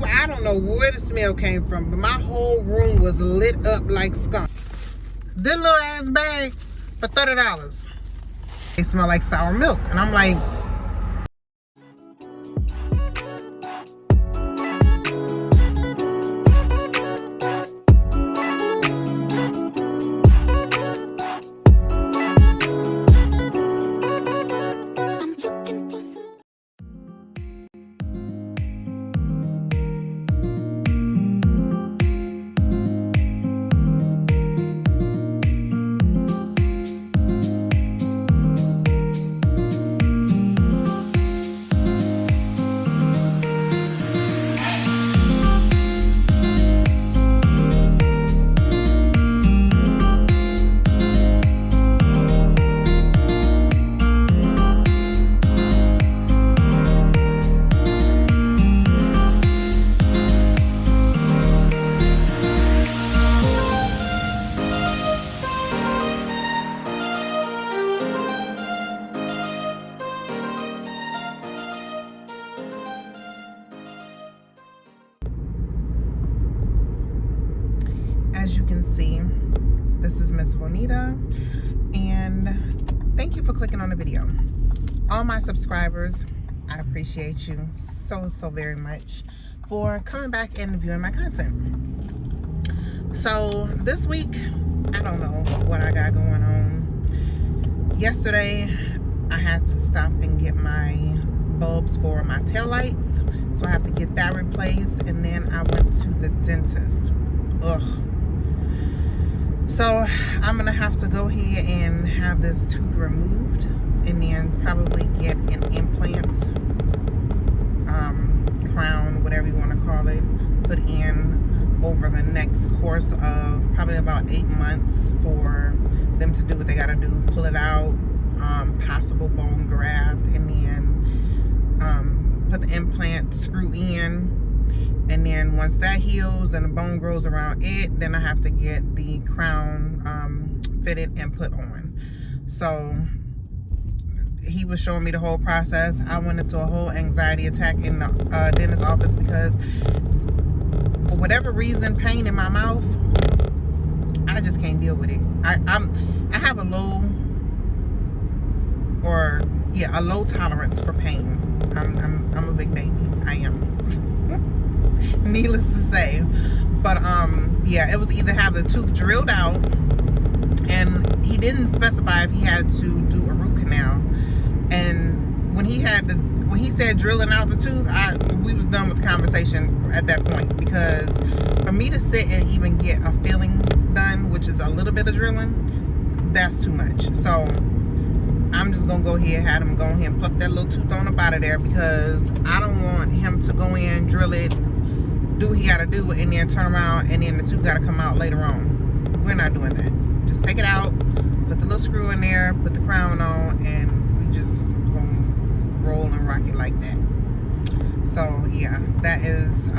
I don't know where the smell came from, but my whole room was lit up like skunk. This little ass bag for $30. They smell like sour milk, and I'm like, as you can see, this is Miss Vonita, and thank you for clicking on the video. All my subscribers, I appreciate you so very much for coming back and viewing my content. So this week, I don't know what I got going on. Yesterday, I had to stop and get my bulbs for my tail lights, so I have to get that replaced, and then I went to the dentist. Ugh. So I'm gonna have to go ahead and have this tooth removed, and then probably get an implant, crown, whatever you want to call it, put in over the next course of probably about 8 months for them to do what they gotta do, pull it out, possible bone graft, and then put the implant screw in. And then once that heals and the bone grows around it, then I have to get the crown fitted and put on. So he was showing me the whole process. I went into a whole anxiety attack in the dentist's office because for whatever reason, pain in my mouth, I just can't deal with it. I have a low tolerance for pain. I'm a big baby. I am. Needless to say. But yeah, it was either have the tooth drilled out, and he didn't specify if he had to do a root canal. And when he said drilling out the tooth, we was done with the conversation at that point, because for me to sit and even get a filling done, which is a little bit of drilling, that's too much. So I'm just gonna go ahead, have him go ahead and pluck that little tooth on up out of there, because I don't want him to go in, drill it, do what he gotta do, and then turn around and then the tooth gotta come out later on. We're not doing that. Just take it out, put the little screw in there, put the crown on, and we just gonna roll and rock it like that. So yeah, that is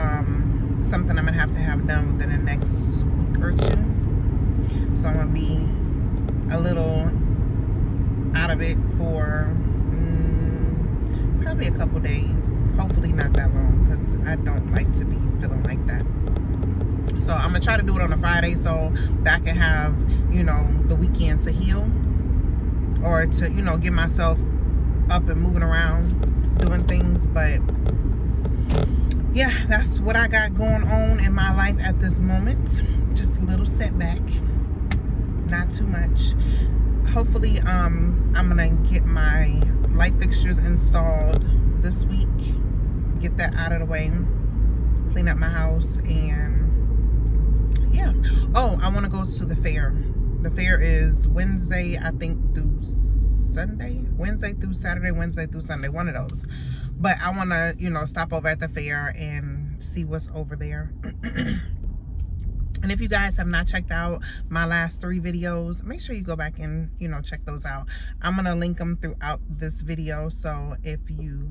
something I'm gonna have done within the next week or two. So I'm gonna be a little out of it for probably a couple days. Hopefully not that long, because I don't like to be feeling like that. So I'm gonna try to do it on a Friday so that I can have, you know, the weekend to heal, or to, you know, get myself up and moving around doing things. But yeah, that's what I got going on in my life at this moment. Just a little setback, not too much. Hopefully I'm gonna get my light fixtures installed this week, get that out of the way, clean up my house, and yeah. Oh, I want to go to the fair. The fair is Wednesday, I think, through Sunday, Wednesday through Saturday, Wednesday through Sunday, one of those. But I want to, you know, stop over at the fair and see what's over there. And if you guys have not checked out my last 3 videos, make sure you go back and, you know, check those out. I'm going to link them throughout this video. So if you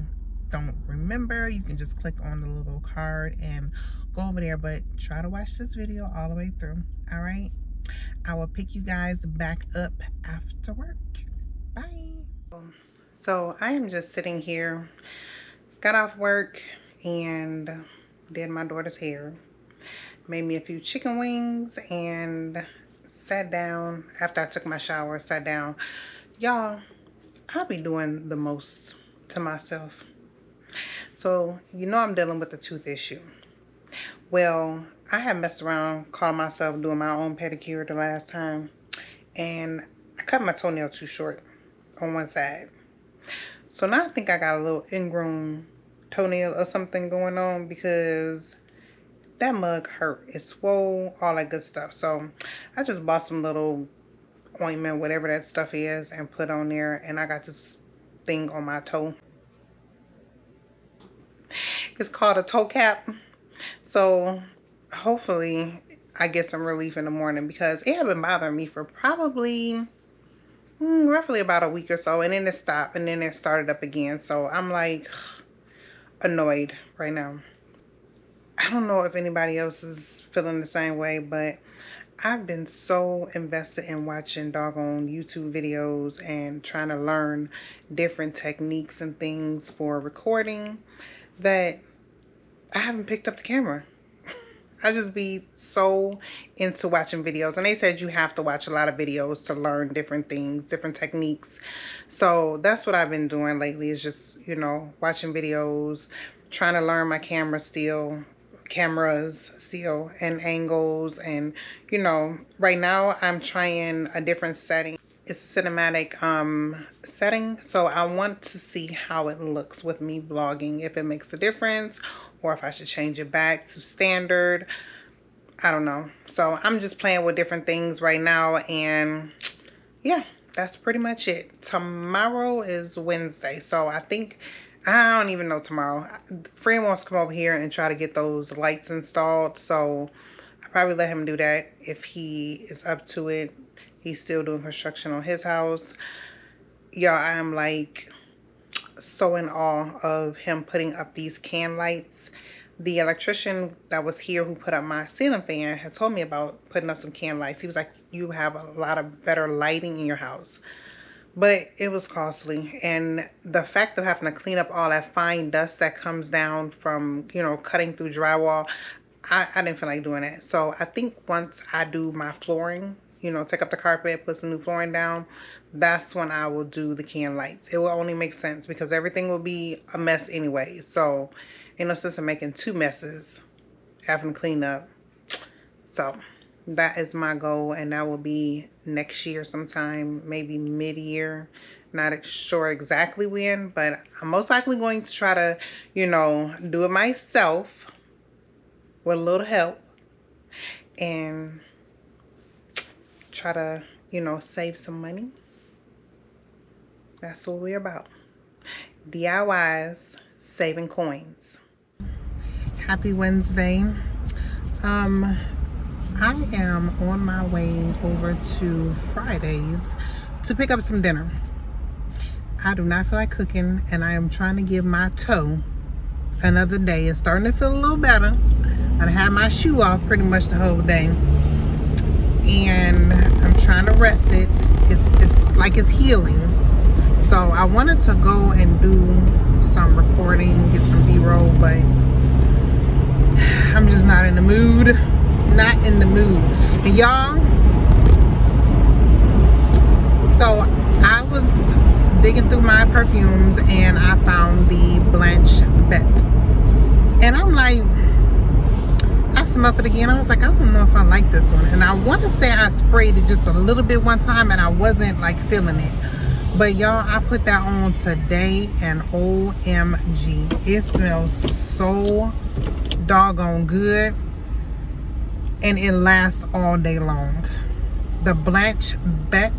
don't remember, you can just click on the little card and go over there. But try to watch this video all the way through. All right. I will pick you guys back up after work. Bye. So I am just sitting here, got off work, and did my daughter's hair, made me a few chicken wings, and sat down. After I took my shower, sat down. Y'all, I'll be doing the most to myself. So, you know I'm dealing with the tooth issue. Well, I had messed around, calling myself doing my own pedicure the last time, and I cut my toenail too short on one side. So now I think I got a little ingrown toenail or something going on because that mug hurt. It swole, all that good stuff. So I just bought some little ointment, whatever that stuff is, and put on there, and I got this thing on my toe. It's called a toe cap. So hopefully I get some relief in the morning because it had been bothering me for probably roughly about a week or so, and then it stopped and then it started up again. So I'm like annoyed right now. I don't know if anybody else is feeling the same way, but I've been so invested in watching doggone YouTube videos and trying to learn different techniques and things for recording that I haven't picked up the camera. I just be so into watching videos, and they said you have to watch a lot of videos to learn different things, different techniques. So that's what I've been doing lately, is just, you know, watching videos, trying to learn my cameras still, and angles. And you know, right now I'm trying a different setting. It's a cinematic setting, so I want to see how it looks with me vlogging, if it makes a difference or if I should change it back to standard. I don't know. So I'm just playing with different things right now, and yeah, that's pretty much it. Tomorrow is Wednesday, so I think, I don't even know tomorrow. Friend wants to come over here and try to get those lights installed, so I'll probably let him do that if he is up to it. He's still doing construction on his house. Y'all, I am like so in awe of him putting up these can lights. The electrician that was here who put up my ceiling fan had told me about putting up some can lights. He was like, you have a lot of better lighting in your house. But it was costly, and the fact of having to clean up all that fine dust that comes down from, you know, cutting through drywall, I didn't feel like doing that. So I think once I do my flooring, you know, take up the carpet, put some new flooring down, that's when I will do the can lights. It will only make sense because everything will be a mess anyway. So ain't no sense in making two messes, having to clean up. So that is my goal, and that will be next year sometime, maybe mid-year. Not sure exactly when, but I'm most likely going to try to, you know, do it myself with a little help and try to, you know, save some money. That's what we're about. DIYs, saving coins. Happy Wednesday. I am on my way over to Fridays to pick up some dinner. I do not feel like cooking, and I am trying to give my toe another day. It's starting to feel a little better. I had my shoe off pretty much the whole day, and I'm trying to rest it. It's like it's healing. So I wanted to go and do some recording, get some B-roll, but I'm just not in the mood. Not in the mood. And y'all, so I was digging through my perfumes and I found the Blanche Bet. And I'm like, I smelled it again. I was like, I don't know if I like this one. And I want to say I sprayed it just a little bit one time and I wasn't like feeling it. But y'all, I put that on today and OMG, it smells so doggone good. And it lasts all day long. The Blanche Bet,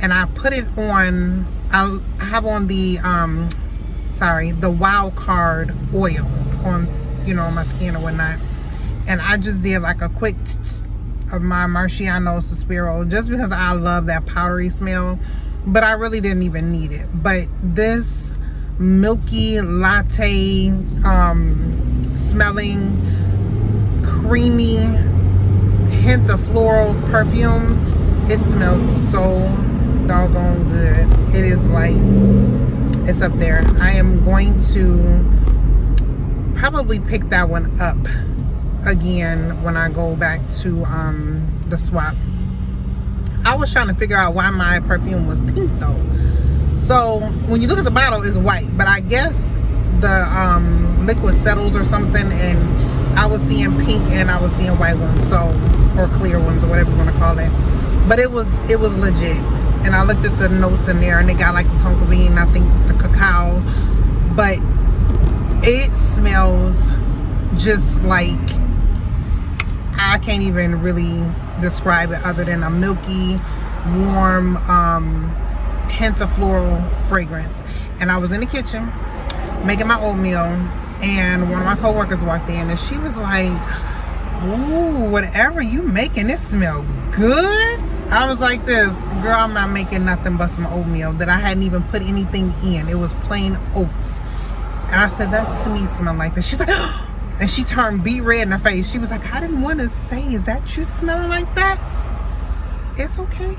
and I put it on, I have on the the Wild Card oil on, you know, on my skin or whatnot. And I just did like a quick of my Marciano Suspiro just because I love that powdery smell, but I really didn't even need it. But this milky latte smelling creamy hint of floral perfume, it smells so doggone good. It is like, it's up there. I am going to probably pick that one up again when I go back to the swap. I was trying to figure out why my perfume was pink though. So when you look at the bottle, it's white, but I guess the liquid settles or something, and I was seeing pink and I was seeing white ones, so, or clear ones, or whatever you want to call it. But it was legit. And I looked at the notes in there, and they got like the tonka bean, I think the cacao, but it smells just like, I can't even really describe it other than a milky, warm hint of floral fragrance. And I was in the kitchen making my oatmeal, and one of my coworkers walked in, and she was like, "Ooh, whatever you making, it smell good." I was like this, girl, I'm not making nothing but some oatmeal that I hadn't even put anything in. It was plain oats. And I said, "That's me smell like this." She's like, "Oh," and she turned beet red in her face. She was like, "I didn't want to say, is that you smelling like that?" It's okay.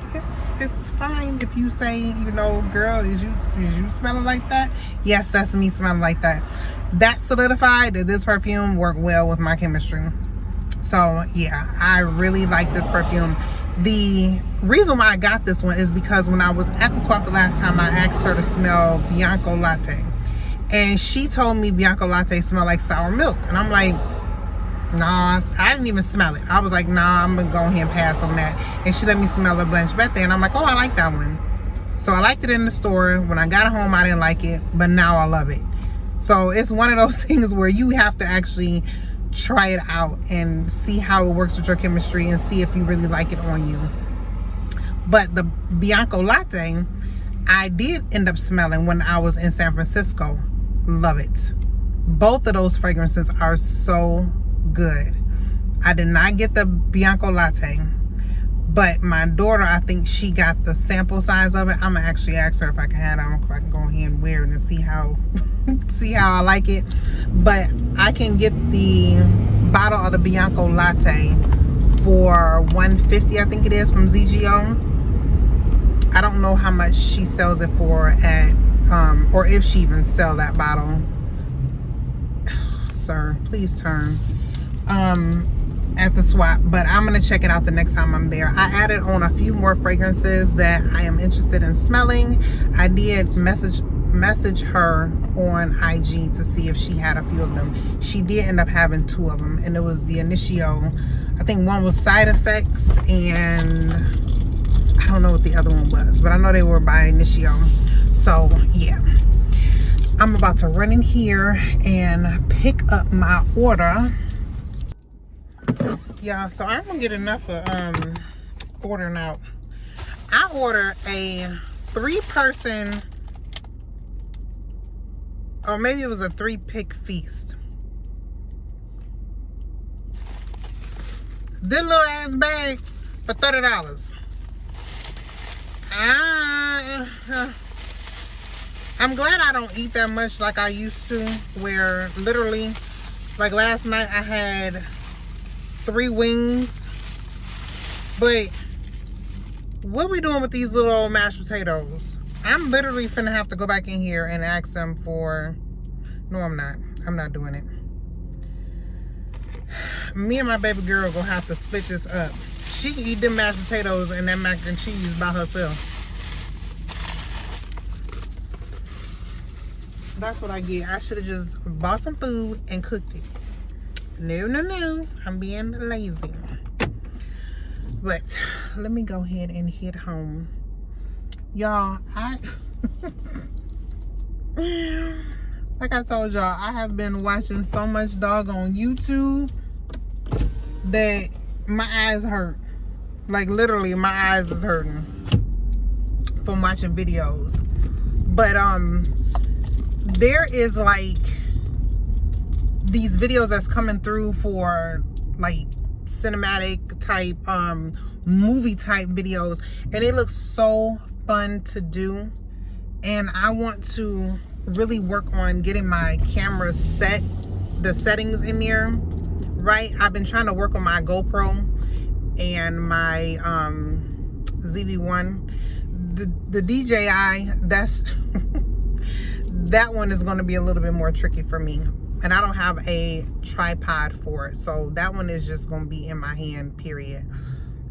It's fine if you say, you know, "Girl, is you smelling like that?" Yes, that's me smelling like that. That solidified that this perfume worked well with my chemistry. So yeah, I really like this perfume. The reason why I got this one is because when I was at the swap the last time, I asked her to smell Bianco Latte, and she told me Bianco Latte smelled like sour milk, and I'm like, nah, I didn't even smell it. I was like, nah, I'm gonna go ahead and pass on that. And she let me smell a Blanche Bette, and I'm like, oh, I like that one. So I liked it in the store. When I got home, I didn't like it, but now I love it. So it's one of those things where you have to actually try it out and see how it works with your chemistry and see if you really like it on you. But the Bianco Latte, I did end up smelling when I was in San Francisco. Love it. Both of those fragrances are so good. I did not get the Bianco Latte, but my daughter, I think she got the sample size of it. I'm gonna actually ask her if I can have it on, if I can go ahead and wear it and see how I like it. But I can get the bottle of the Bianco Latte for $150, I think it is, from ZGO. I don't know how much she sells it for at or if she even sell that bottle. Sir, please turn. At the swap, but I'm gonna check it out the next time I'm there. I added on a few more fragrances that I am interested in smelling. I did message her on IG to see if she had a few of them. She did end up having 2 of them, and it was the Initio. I think one was Side Effects, and I don't know what the other one was, but I know they were by Initio. So yeah, I'm about to run in here and pick up my order. Yeah, so I'm gonna get enough of ordering out. I ordered a 3-person, or maybe it was a 3-pick feast. This little ass bag for $30. I'm glad I don't eat that much like I used to, where literally, like last night I had 3 wings. But what we doing with these little old mashed potatoes? I'm literally finna have to go back in here and ask them for... No, I'm not. I'm not doing it. Me and my baby girl gonna have to split this up. She can eat them mashed potatoes and that mac and cheese by herself. That's what I get. I should have just bought some food and cooked it. No. I'm being lazy. But let me go ahead and head home. Y'all, like I told y'all, I have been watching so much dog on YouTube that my eyes hurt. Like literally my eyes is hurting from watching videos. But there is like these videos that's coming through for like cinematic type movie type videos, and it looks so fun to do. And I want to really work on getting my camera set, the settings in there right. I've been trying to work on my GoPro and my ZV-1. The DJI, that's that one is going to be a little bit more tricky for me. and I don't have a tripod for it, so that one is just gonna be in my hand, period.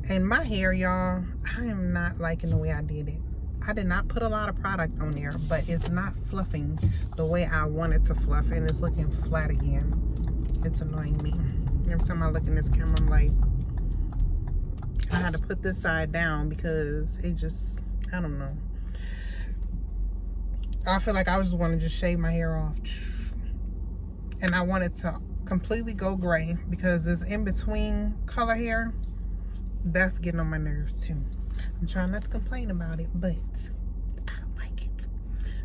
And my hair, y'all, I am not liking the way I did it. I did not put a lot of product on there, but it's not fluffing the way I want it to fluff, and it's looking flat again. It's annoying me. Every time I look in this camera, I'm like, I had to put this side down because it just, I don't know. I feel like I just want to just shave my hair off. And I want it to completely go gray because this in-between color hair, that's getting on my nerves too. I'm trying not to complain about it, but I don't like it.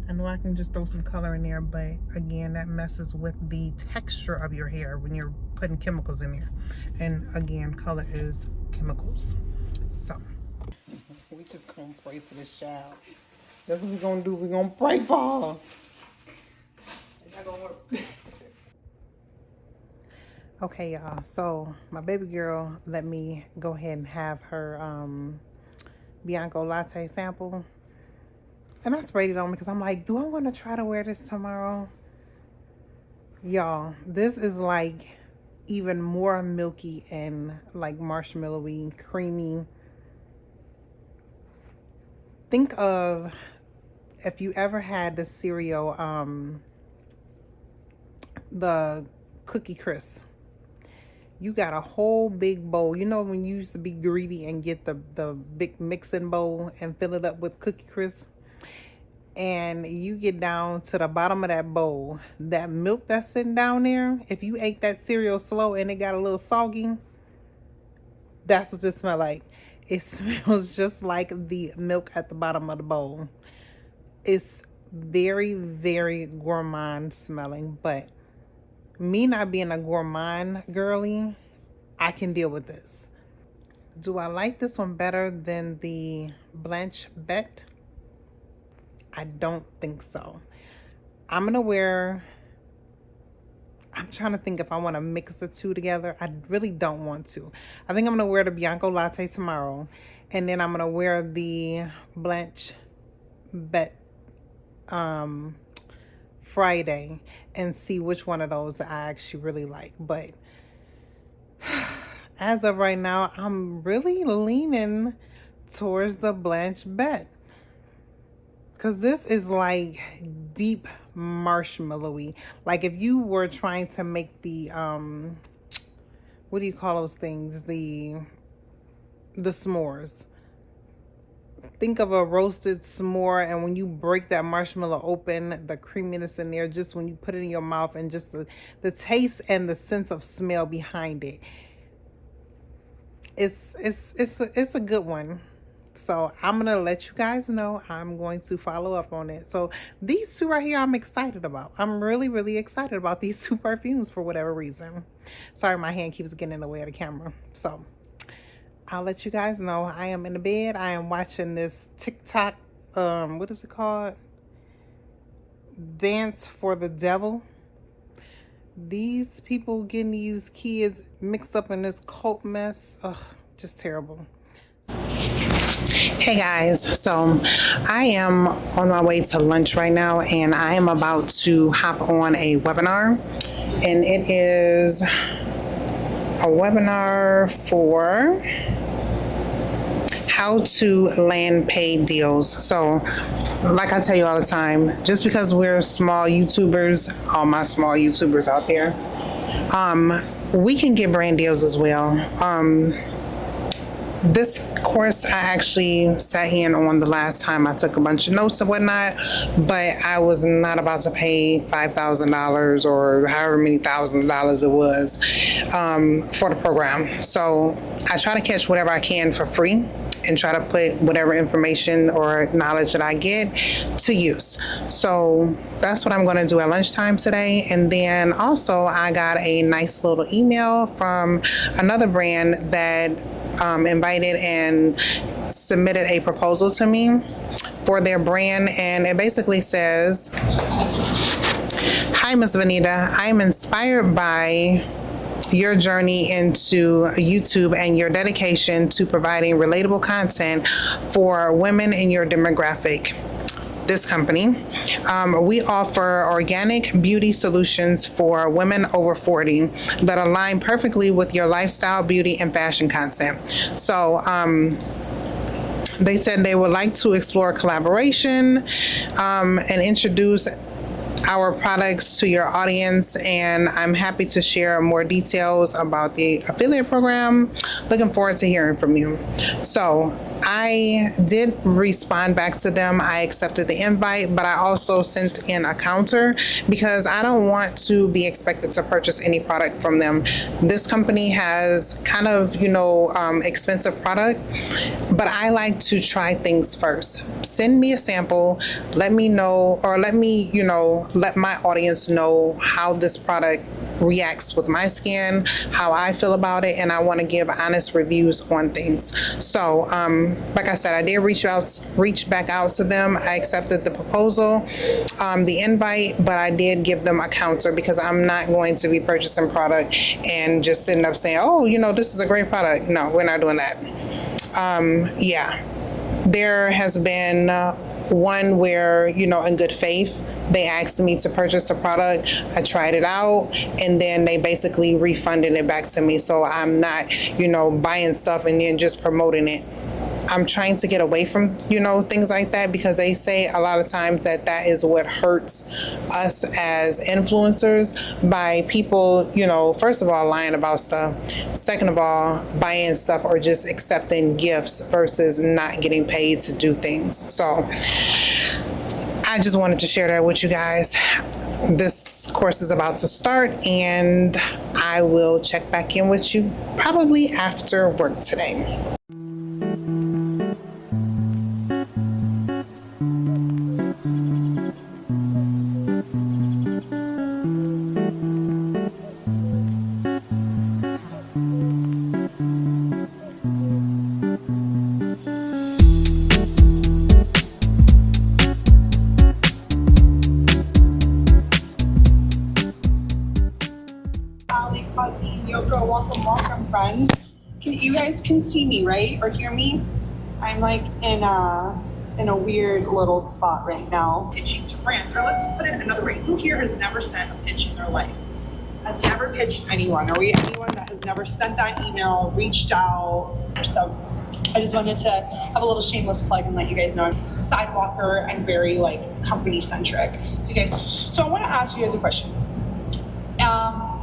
I know I can just throw some color in there, but again, that messes with the texture of your hair when you're putting chemicals in there. And again, color is chemicals. So we just gonna pray for this child. That's what we're gonna do. We're gonna pray for her. It's not gonna work. Okay, y'all. So my baby girl let me go ahead and have her Bianco latte sample, and I sprayed it on because I'm like, do I want to try to wear this tomorrow? Y'all, this is like even more milky and like marshmallowy, creamy. Think of if you ever had the cereal, the Cookie Crisp. You got a whole big bowl. You know when you used to be greedy and get the big mixing bowl and fill it up with Cookie Crisp? And you get down to the bottom of that bowl. That milk that's sitting down there, if you ate that cereal slow and it got a little soggy, that's what it smells like. It smells just like the milk at the bottom of the bowl. It's very, very gourmand smelling, but me not being a gourmand girly, I can deal with this. Do I like this one better than the Blanche Bet? I don't think so. I'm trying to think if I want to mix the two together. I really don't want to. I think I'm going to wear the Bianco Latte tomorrow. And then I'm going to wear the Blanche Bet Friday and see which one of those I actually really like. But as of right now, I'm really leaning towards the Blanche Bet, because this is like deep marshmallowy. Like if you were trying to make the what do you call those things, the s'mores. Think of a roasted s'more, and when you break that marshmallow open, the creaminess in there, just when you put it in your mouth, and just the taste and the sense of smell behind it, it's a good one. So I'm gonna let you guys know. I'm going to follow up on it. So these two right here, I'm excited about. I'm really, really excited about these two perfumes for whatever reason. Sorry, my hand keeps getting in the way of the camera. So I'll let you guys know. I am in the bed. I am watching this TikTok, what is it called? Dance for the Devil. These people getting these kids mixed up in this cult mess. Ugh, just terrible. Hey guys, so I am on my way to lunch right now, and I am about to hop on a webinar, and it is a webinar for how to land paid deals. So like I tell you all the time, just because we're small YouTubers, all my small YouTubers out there, we can get brand deals as well. This course I actually sat in on the last time. I took a bunch of notes and whatnot, but I was not about to pay $5,000 or however many thousands of dollars it was for the program. So I try to catch whatever I can for free and try to put whatever information or knowledge that I get to use. So that's what I'm going to do at lunchtime today. And then also I got a nice little email from another brand that invited and submitted a proposal to me for their brand, and it basically says, "Hi, Miss Vonita. I am inspired by your journey into YouTube and your dedication to providing relatable content for women in your demographic. this company. We offer organic beauty solutions for women over 40 that align perfectly with your lifestyle, beauty, and fashion content. So, they said they would like to explore collaboration and introduce our products to your audience, and I'm happy to share more details about the affiliate program. Looking forward to hearing from you. So I did respond back to them. I accepted the invite, but I also sent in a counter because I don't want to be expected to purchase any product from them. This company has kind of, expensive product, but I like to try things first. Send me a sample, let me know, or let me, let my audience know how this product reacts with my skin, how I feel about it, and I want to give honest reviews on things. So, like I said, I did reach back out to them. I accepted the proposal, the invite, but I did give them a counter because I'm not going to be purchasing product and just sitting up saying, oh, this is a great product. No, we're not doing that. There has been one where, in good faith, they asked me to purchase the product. I tried it out, and then they basically refunded it back to me. So I'm not, buying stuff and then just promoting it. I'm trying to get away from, things like that, because they say a lot of times that is what hurts us as influencers, by people, first of all, lying about stuff. Second of all, buying stuff or just accepting gifts versus not getting paid to do things. So I just wanted to share that with you guys. This course is about to start, and I will check back in with you probably after work today. Welcome, friends. You guys can see me, right, or hear me? I'm like in a weird little spot right now. Pitching to brands, or let's put it another way. Who here has never sent a pitch in their life? Has never pitched anyone? Are we anyone that has never sent that email, reached out? So I just wanted to have a little shameless plug and let you guys know I'm a sidewalker and very company centric. So I want to ask you guys a question.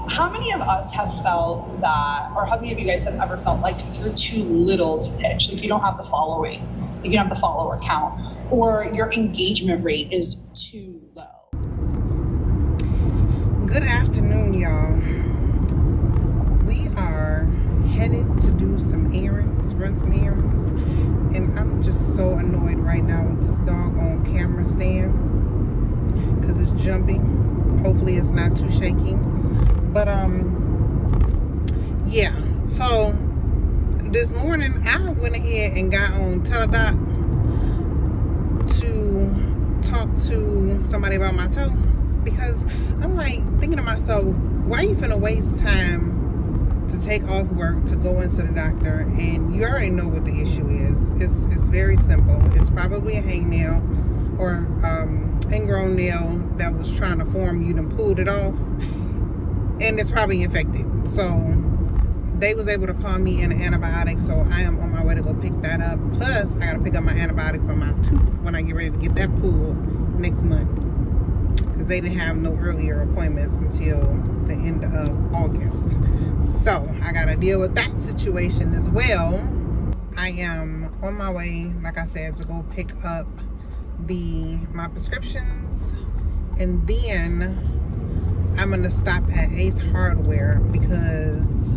How many of us have felt that, or how many of you guys have ever felt like you're too little to pitch? Like you don't have the following, you don't have the follower count, or your engagement rate is too low? Good afternoon, y'all. We are headed to do some errands, run some errands, and I'm just so annoyed right now with this doggone camera stand because it's jumping. Hopefully it's not too shaky. But so this morning I went ahead and got on Teledoc to talk to somebody about my toe, because I'm thinking to myself, why you finna waste time to take off work to go into the doctor, and you already know what the issue is. It's very simple. It's probably a hangnail or ingrown nail that was trying to form. You done pulled it off, and it's probably infected. So they was able to call me in an antibiotic, so I am on my way to go pick that up. Plus I gotta pick up my antibiotic for my tooth when I get ready to get that pulled next month, because they didn't have no earlier appointments until the end of August. So I gotta deal with that situation as well. I am on my way, like I said, to go pick up my prescriptions, and then I'm gonna stop at Ace Hardware because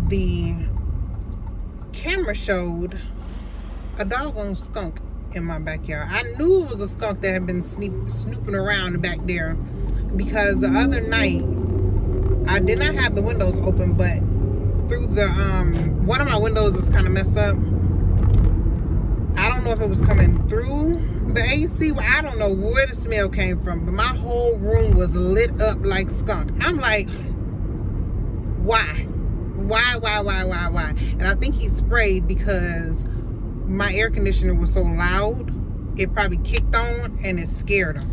the camera showed a doggone skunk in my backyard. I knew it was a skunk that had been snooping around back there, because the other night I did not have the windows open, but through the one of my windows is kind of messed up. I don't know if it was coming through the AC. I don't know where the smell came from, but my whole room was lit up like skunk. I'm like, why? And I think he sprayed because my air conditioner was so loud it probably kicked on and it scared him.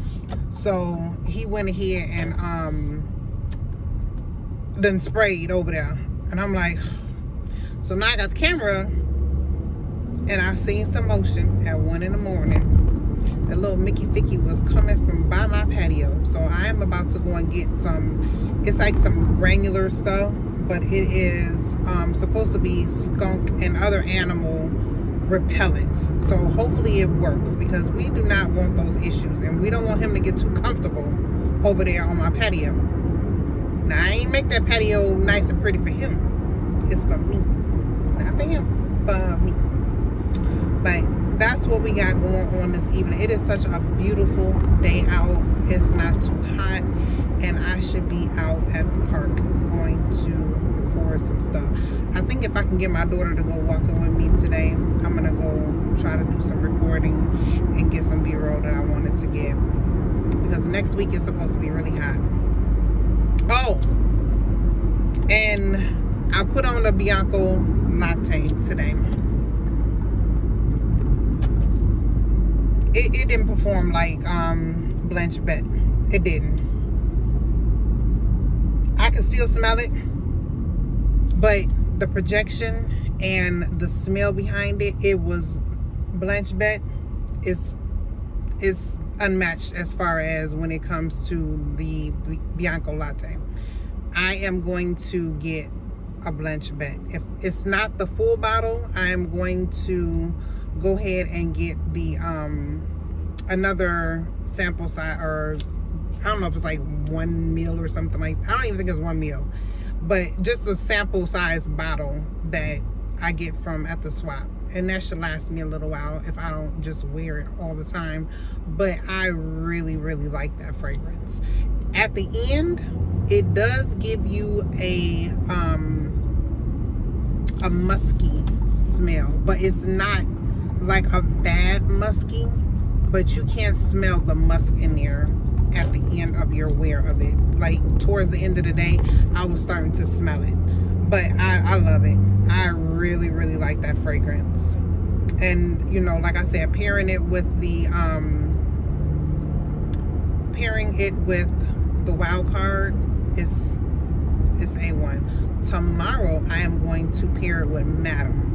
So he went ahead and then sprayed over there. And I'm like, so now I got the camera and I seen some motion at 1 in the morning. The little Mickey Ficky was coming from by my patio. So I am about to go and get some, it's like some granular stuff, but it is supposed to be skunk and other animal repellent. So hopefully it works, because we do not want those issues, and we don't want him to get too comfortable over there on my patio. Now I ain't make that patio nice and pretty for him. It's for me, not for him, for me. But that's what we got going on this evening. It is such a beautiful day out. It's not too hot, and I should be out at the park going to record some stuff. I think if I can get my daughter to go walking with me today, I'm gonna go try to do some recording and get some B-roll that I wanted to get, because next week is supposed to be really hot. Oh, and I put on a Bianco latte today. It didn't perform like Blanche Bet. It didn't. I can still smell it, but the projection and the smell behind it, it was Blanche Bet is unmatched as far as when it comes to the Bianco latte. I am going to get a Blanche Bet. If it's not the full bottle, I am going to go ahead and get the another sample size, or I don't know if it's like 1 meal or something like that. I don't even think it's 1 meal, but just a sample size bottle that I get from at the swap, and that should last me a little while if I don't just wear it all the time. But I really like that fragrance. At the end, it does give you a musky smell, but it's not like a bad musky, but you can't smell the musk in there at the end of your wear of it. Like towards the end of the day, I was starting to smell it, but I love it. I really like that fragrance. And you know, like I said, pairing it with the wild card is A1. Tomorrow I am going to pair it with Madam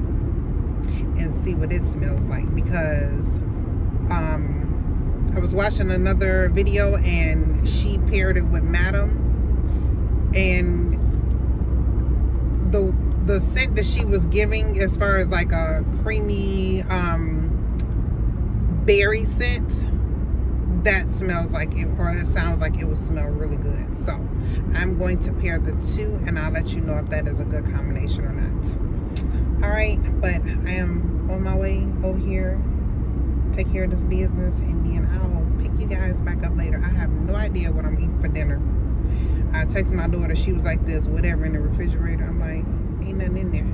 and see what it smells like, because I was watching another video and she paired it with Madam, and the scent that she was giving, as far as like a creamy berry scent, that smells like it, or it sounds like it would smell really good. So I'm going to pair the two, and I'll let you know if that is a good combination or not. All right, but I am on my way over here, take care of this business, and then I'll pick you guys back up later. I have no idea what I'm eating for dinner. I texted my daughter, she was like, "This whatever in the refrigerator." I'm like, ain't nothing in there.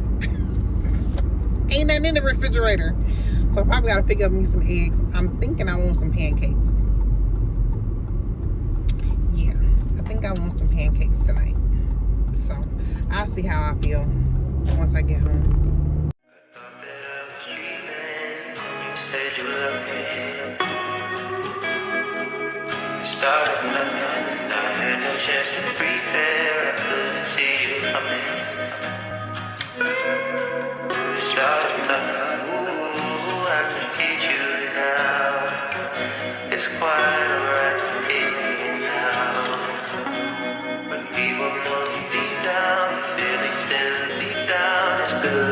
Ain't nothing in the refrigerator. So I probably gotta pick up me some eggs. I'm thinking I want some pancakes. Yeah, I think I want some pancakes tonight. So I'll see how I feel once I get home. Said you love me. Started nothing. I had no chance to prepare. I couldn't see you coming. Started nothing. Ooh, I can teach you now. It's quite alright to hate me now. When we were moving deep down, the feeling still deep down is good.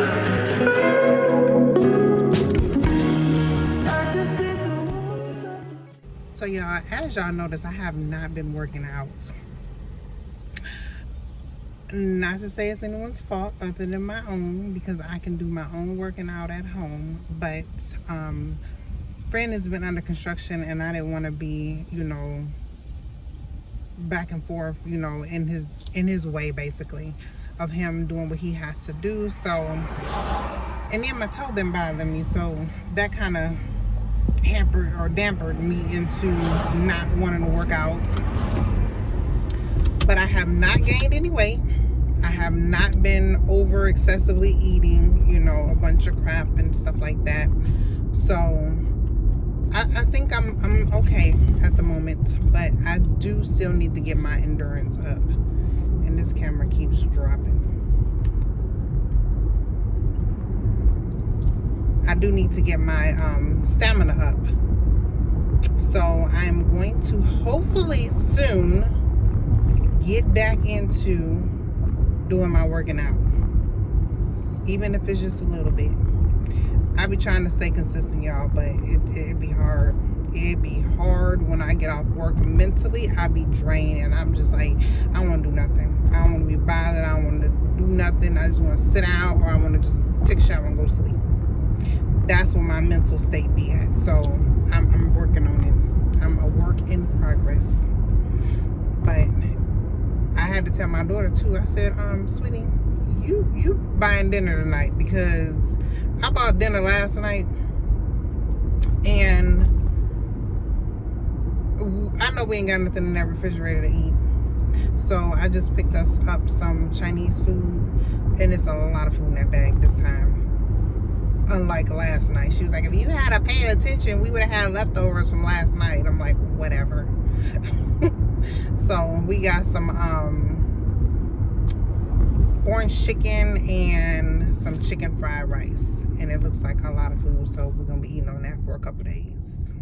So y'all, as y'all notice, I have not been working out. Not to say it's anyone's fault other than my own, because I can do my own working out at home. But friend has been under construction, and I didn't want to be, you know, back and forth, you know, in his way, basically, of him doing what he has to do. So, and then my toe been bothering me, so that kind of hampered or dampened me into not wanting to work out. But I have not gained any weight. I have not been over excessively eating, you know, a bunch of crap and stuff like that. So I think I'm okay at the moment, but I do still need to get my endurance up. And this camera keeps dropping. I do need to get my stamina up. So I'm going to hopefully soon get back into doing my working out, even if it's just a little bit. I be trying to stay consistent, y'all, but it'd be hard. It'd be hard when I get off work. Mentally, I be drained, and I'm just like, I don't want to do nothing. I don't want to be bothered. I don't want to do nothing. I just want to sit out, or I want to just take a shower and go to sleep. That's where my mental state be at. So I'm working on it. I'm a work in progress. But I had to tell my daughter too. I said, sweetie, you buying dinner tonight, because I bought dinner last night, and I know we ain't got nothing in that refrigerator to eat. So I just picked us up some Chinese food, and it's a lot of food in that bag this time. Unlike last night. She was like, if you had paid attention, we would have had leftovers from last night. I'm like, whatever. So we got some orange chicken and some chicken fried rice, and it looks like a lot of food, so we're gonna be eating on that for a couple days.